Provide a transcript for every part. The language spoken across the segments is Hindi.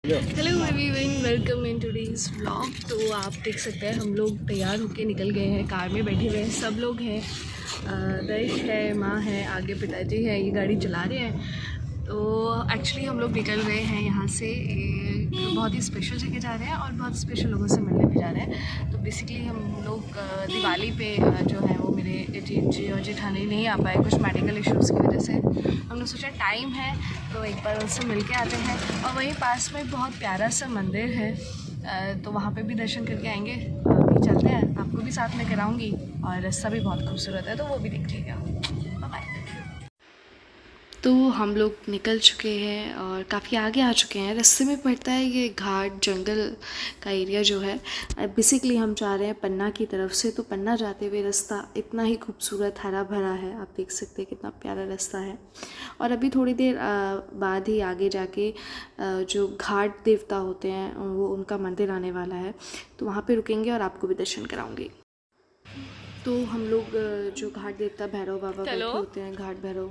Hello everyone, welcome in today's vlog. तो आप देख सकते हैं हम लोग तैयार होके निकल गए हैं, कार में बैठे हुए हैं, सब लोग हैं। दर्श है, माँ है, आगे पिताजी है, ये गाड़ी चला रहे हैं। तो एक्चुअली हम लोग निकल रहे हैं यहाँ से, एक बहुत ही स्पेशल जगह जा रहे हैं और बहुत स्पेशल लोगों से मिलने भी जा रहे हैं। तो बेसिकली हम लोग दिवाली पे जो है वो मेरे जी और जेठानी नहीं आ पाए कुछ मेडिकल इश्यूज़ की वजह से। हमने सोचा टाइम है तो एक बार उनसे मिल के आते हैं। और वहीं पास में बहुत प्यारा सा मंदिर है, तो वहाँ पे भी दर्शन करके आएंगे। अभी चलते हैं, आपको भी साथ में कराऊंगी और रास्ता भी बहुत खूबसूरत है, तो वो भी देख लीजिएगा। बाय। तो हम लोग निकल चुके हैं और काफ़ी आगे आ चुके हैं। रास्ते में पड़ता है ये घाट जंगल का एरिया जो है। बेसिकली हम जा रहे हैं पन्ना की तरफ से। तो पन्ना जाते हुए रास्ता इतना ही खूबसूरत हरा भरा है, आप देख सकते हैं कितना प्यारा रास्ता है। और अभी थोड़ी देर बाद ही आगे जाके जो घाट देवता होते हैं वो उनका मंदिर आने वाला है, तो वहाँ पे रुकेंगे और आपको भी दर्शन कराऊंगी। तो हम लोग जो घाट देवता भैरव बाबा बैठे होते हैं, घाट भैरव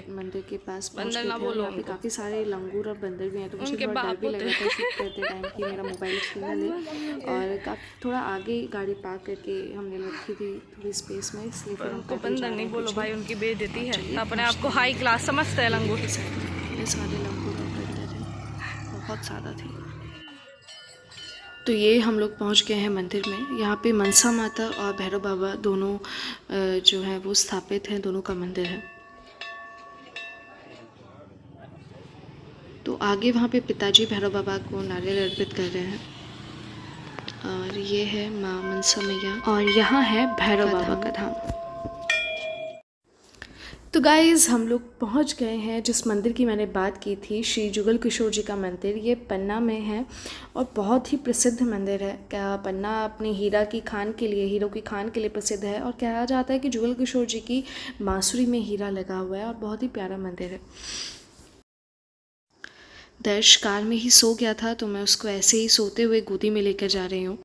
मंदिर के पास पहुंच गए थे। यहाँ पे काफ़ी सारे लंगूर और बंदर भी हैं, तो मुझे थोड़ा डर भी लग रहा था शूट करते टाइम कि मेरा मोबाइल छीन ना ले। और काफ़ी थोड़ा आगे गाड़ी पार्क करके हमने रखी थी थोड़ी स्पेस में, इसलिए फिर हमको बंदर नहीं बोलो भाई, उनकी बेइज्जती है। अपने आप को हाई क्लास समझते हैं लंगूर के साथ। ये सारे लंगूर और बंदर हैं, बहुत ज़्यादा थे। तो ये हम लोग पहुंच गए हैं मंदिर में। यहाँ पे मनसा माता और भैरव बाबा दोनों जो है वो स्थापित हैं, दोनों का मंदिर है। तो आगे वहाँ पे पिताजी भैरव बाबा को नारियल अर्पित कर रहे हैं। और ये है माँ मनसा मैया और यहाँ है भैरव बाबा का धाम। तो गाइज़ हम लोग पहुंच गए हैं जिस मंदिर की मैंने बात की थी, श्री जुगल किशोर जी का मंदिर। ये पन्ना में है और बहुत ही प्रसिद्ध मंदिर है। क्या पन्ना अपने हीरों की खान के लिए प्रसिद्ध है। और कहा जाता है कि जुगल किशोर जी की बांसुरी में हीरा लगा हुआ है और बहुत ही प्यारा मंदिर है। दर्श कार में ही सो गया था, तो मैं उसको ऐसे ही सोते हुए गोदी में लेकर जा रही हूँ।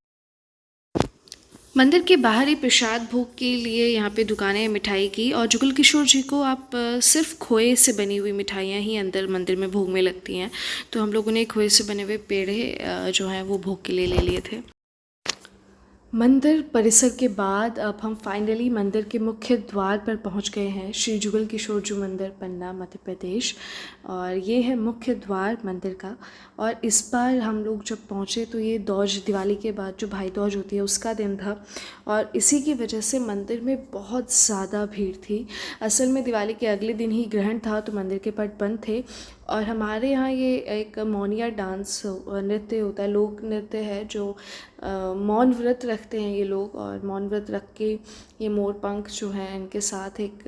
मंदिर के बाहर ही प्रसाद भोग के लिए यहाँ पे दुकानें हैं मिठाई की। और जुगल किशोर जी को आप सिर्फ खोए से बनी हुई मिठाइयाँ ही अंदर मंदिर में भोग में लगती हैं। तो हम लोगों ने खोए से बने हुए पेड़े जो हैं वो भोग के लिए ले लिए थे। मंदिर परिसर के बाद अब हम फाइनली मंदिर के मुख्य द्वार पर पहुंच गए हैं, श्री जुगल किशोर जी मंदिर, पन्ना, मध्य प्रदेश। और ये है मुख्य द्वार मंदिर का। और इस बार हम लोग जब पहुंचे तो ये दिवाली के बाद जो भाई दूज होती है उसका दिन था, और इसी की वजह से मंदिर में बहुत ज़्यादा भीड़ थी। असल में दिवाली के अगले दिन ही ग्रहण था, तो मंदिर के पट बंद थे। और हमारे यहाँ ये एक मौनिया डांस नृत्य होता है, लोक नृत्य है, जो मौन व्रत रखते हैं ये लोग। और मौन व्रत रख के ये मोर पंख जो हैं इनके साथ एक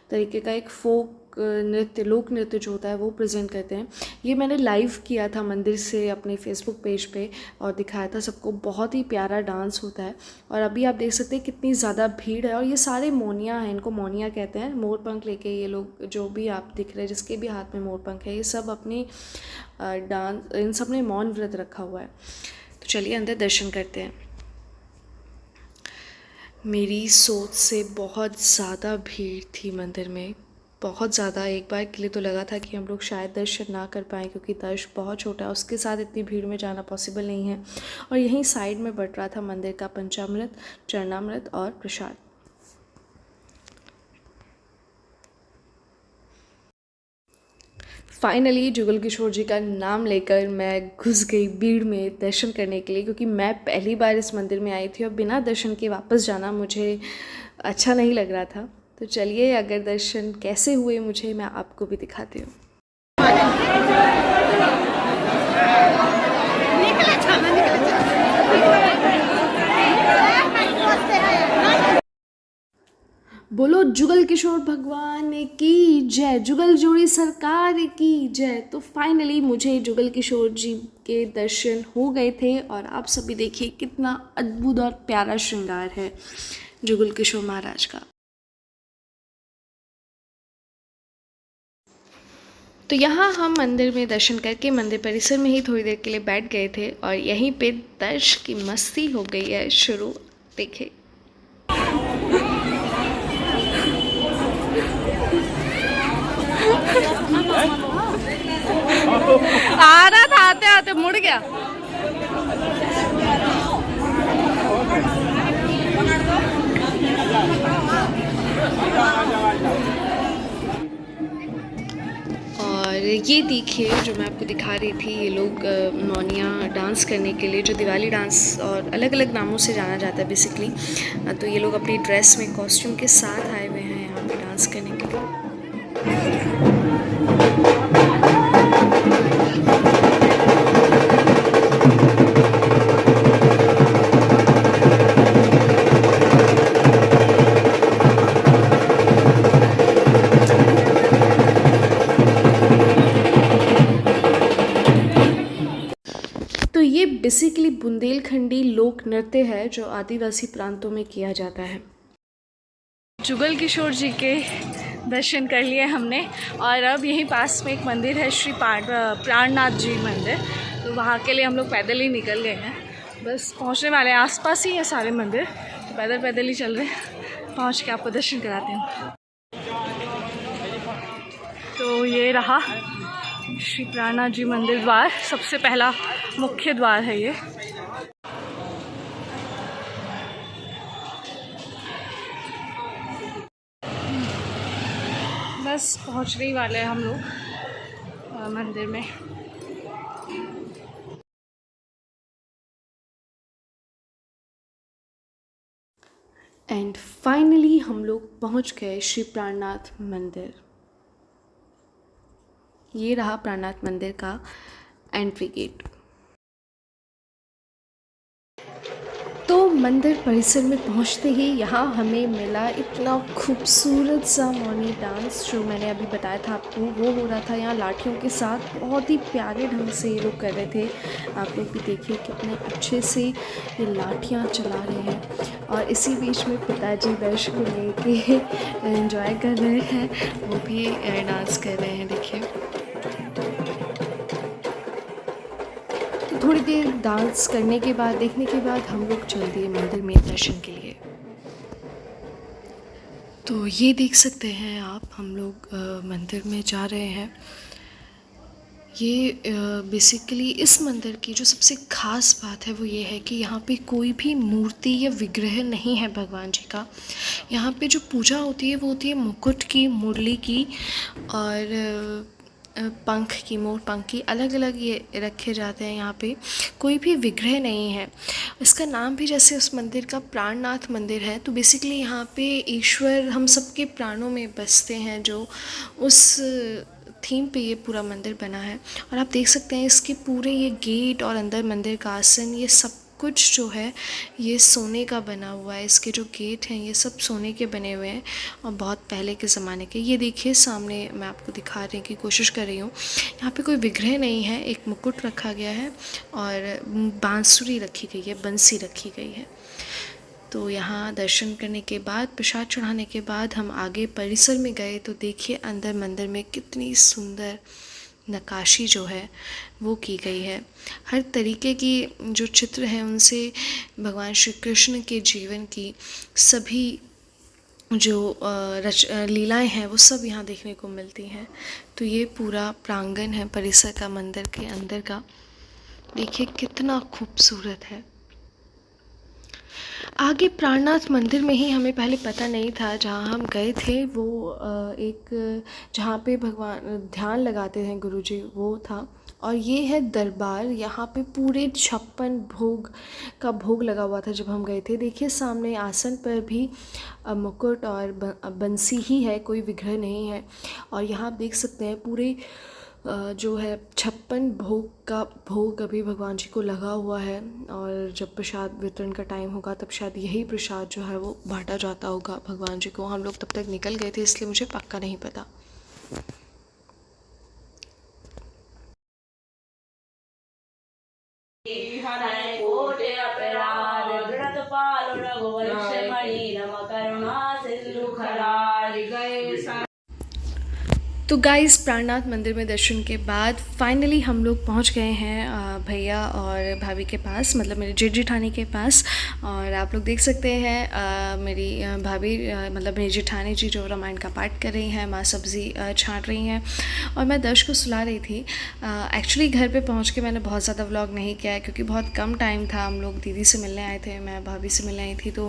तरीके का एक फोक नृत्य, लोक नृत्य जो होता है वो प्रेजेंट करते हैं। ये मैंने लाइव किया था मंदिर से अपने फेसबुक पेज पे और दिखाया था सबको। बहुत ही प्यारा डांस होता है। और अभी आप देख सकते हैं कितनी ज़्यादा भीड़ है। और ये सारे मौनिया हैं, इनको मौनिया कहते हैं। मोर पंख लेके ये लोग, जो भी आप दिख रहे हैं जिसके भी हाथ में मोर पंख है, ये सब अपनी डांस, इन सब ने मौन व्रत रखा हुआ है। तो चलिए अंदर दर्शन करते हैं। मेरी सोच से बहुत ज़्यादा भीड़ थी मंदिर में, बहुत ज़्यादा। एक बार के लिए तो लगा था कि हम लोग शायद दर्शन ना कर पाएँ, क्योंकि दर्श बहुत छोटा है, उसके साथ इतनी भीड़ में जाना पॉसिबल नहीं है। और यहीं साइड में बट रहा था मंदिर का पंचामृत, चरणामृत और प्रसाद। फाइनली जुगल किशोर जी का नाम लेकर मैं घुस गई भीड़ में दर्शन करने के लिए, क्योंकि मैं पहली बार इस मंदिर में आई थी और बिना दर्शन के वापस जाना मुझे अच्छा नहीं लग रहा था। तो चलिए अगर दर्शन कैसे हुए मुझे मैं आपको भी दिखाती हूँ। बोलो जुगल किशोर भगवान की जय, जुगल जोड़ी सरकार की जय। तो फाइनली मुझे जुगल किशोर जी के दर्शन हो गए थे। और आप सभी देखिए कितना अद्भुत और प्यारा श्रृंगार है जुगल किशोर महाराज का। तो यहाँ हम मंदिर में दर्शन करके मंदिर परिसर में ही थोड़ी देर के लिए बैठ गए थे। और यहीं पे दर्श की मस्ती हो गई है शुरू। देखे आ रहा था आते आते तो मुड़ गया। और ये देखिए जो मैं आपको दिखा रही थी, ये लोग मौनिया डांस करने के लिए, जो दिवाली डांस और अलग अलग नामों से जाना जाता है बेसिकली, तो ये लोग अपनी ड्रेस में कॉस्ट्यूम के साथ आए हुए हैं यहाँ पे डांस करने के लिए। तो ये बेसिकली बुंदेलखंडी लोक नृत्य है जो आदिवासी प्रांतों में किया जाता है। जुगल किशोर जी के दर्शन कर लिए हमने और अब यहीं पास में एक मंदिर है, श्री प्राणनाथ जी मंदिर, तो वहाँ के लिए हम लोग पैदल ही निकल गए हैं। बस पहुँचने वाले हैं, आसपास ही है सारे मंदिर, तो पैदल ही चल रहे हैं। पहुँच के आपको दर्शन कराते हैं। तो ये रहा श्री प्राणनाथ जी मंदिर द्वार, सबसे पहला मुख्य द्वार है ये। बस पहुंचने ही वाले हैं हम लोग मंदिर में। एंड फाइनली हम लोग पहुंच गए श्री प्राणनाथ मंदिर। ये रहा प्राणनाथ मंदिर का एंट्री गेट। तो मंदिर परिसर में पहुंचते ही यहाँ हमें मिला इतना खूबसूरत सा मौनी डांस, जो मैंने अभी बताया था आपको, वो हो रहा था यहाँ लाठियों के साथ। बहुत ही प्यारे ढंग से ये लोग कर रहे थे। आप लोग भी देखिए कितने अच्छे से ये लाठियाँ चला रहे हैं। और इसी बीच में पिताजी दर्श को लेके एंजॉय कर रहे हैं, वो भी डांस कर रहे हैं। देखिए थोड़ी देर डांस करने के बाद, देखने के बाद हम लोग चल दिए मंदिर में दर्शन के लिए। तो ये देख सकते हैं आप, हम लोग मंदिर में जा रहे हैं। ये बेसिकली इस मंदिर की जो सबसे ख़ास बात है वो ये है कि यहाँ पे कोई भी मूर्ति या विग्रह नहीं है भगवान जी का। यहाँ पे जो पूजा होती है वो होती है मुकुट की, मुरली की और पंख की, मोर पंख की, अलग अलग ये रखे जाते हैं। यहाँ पे कोई भी विग्रह नहीं है। इसका नाम भी जैसे उस मंदिर का प्राणनाथ मंदिर है, तो बेसिकली यहाँ पे ईश्वर हम सबके प्राणों में बसते हैं, जो उस थीम पे ये पूरा मंदिर बना है। और आप देख सकते हैं इसके पूरे ये गेट और अंदर मंदिर का आसन, ये सब कुछ जो है ये सोने का बना हुआ है। इसके जो गेट हैं ये सब सोने के बने हुए हैं और बहुत पहले के ज़माने के। ये देखिए सामने मैं आपको दिखाने की कोशिश कर रही हूँ। यहाँ पे कोई विग्रह नहीं है, एक मुकुट रखा गया है और बांसुरी रखी गई है, बंसी रखी गई है। तो यहाँ दर्शन करने के बाद, प्रसाद चढ़ाने के बाद हम आगे परिसर में गए तो देखिए अंदर मंदिर में कितनी सुंदर नक्काशी जो है वो की गई है। हर तरीके की जो चित्र हैं उनसे भगवान श्री कृष्ण के जीवन की सभी जो लीलाएं हैं वो सब यहाँ देखने को मिलती हैं। तो ये पूरा प्रांगण है परिसर का, मंदिर के अंदर का। देखिए कितना खूबसूरत है। आगे प्राणनाथ मंदिर में ही हमें पहले पता नहीं था, जहाँ हम गए थे वो एक जहाँ पे भगवान ध्यान लगाते हैं गुरुजी, वो था। और ये है दरबार। यहाँ पे पूरे 56 भोग का भोग लगा हुआ था जब हम गए थे। देखिए सामने आसन पर भी मुकुट और बंसी ही है, कोई विग्रह नहीं है। और यहाँ आप देख सकते हैं पूरे जो है 56 भोग का भोग अभी भगवान जी को लगा हुआ है। और जब प्रसाद वितरण का टाइम होगा तब शायद यही प्रसाद जो है वो बांटा जाता होगा भगवान जी को। हम लोग तब तक निकल गए थे इसलिए मुझे पक्का नहीं पता। तो गाइस प्राणनाथ मंदिर में दर्शन के बाद फाइनली हम लोग पहुंच गए हैं भैया और भाभी के पास, मतलब मेरे जेठ जेठानी के पास। और आप लोग देख सकते हैं मेरी भाभी मतलब मेरी जेठानी जी जो रामायण का पाठ कर रही हैं, माँ सब्ज़ी छाँट रही हैं और मैं दर्श को सुला रही थी। एक्चुअली घर पे पहुंच के मैंने बहुत ज़्यादा व्लॉग नहीं किया है क्योंकि बहुत कम टाइम था। हम लोग दीदी से मिलने आए थे, मैं भाभी से मिलने आई थी, तो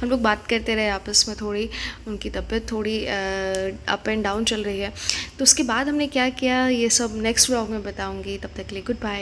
हम लोग बात करते रहे आपस में। थोड़ी उनकी तबीयत थोड़ी अप एंड डाउन चल रही है, तो उसके बाद हमने क्या किया ये सब नेक्स्ट व्लॉग में बताऊंगी। तब तक के लिए गुड बाय।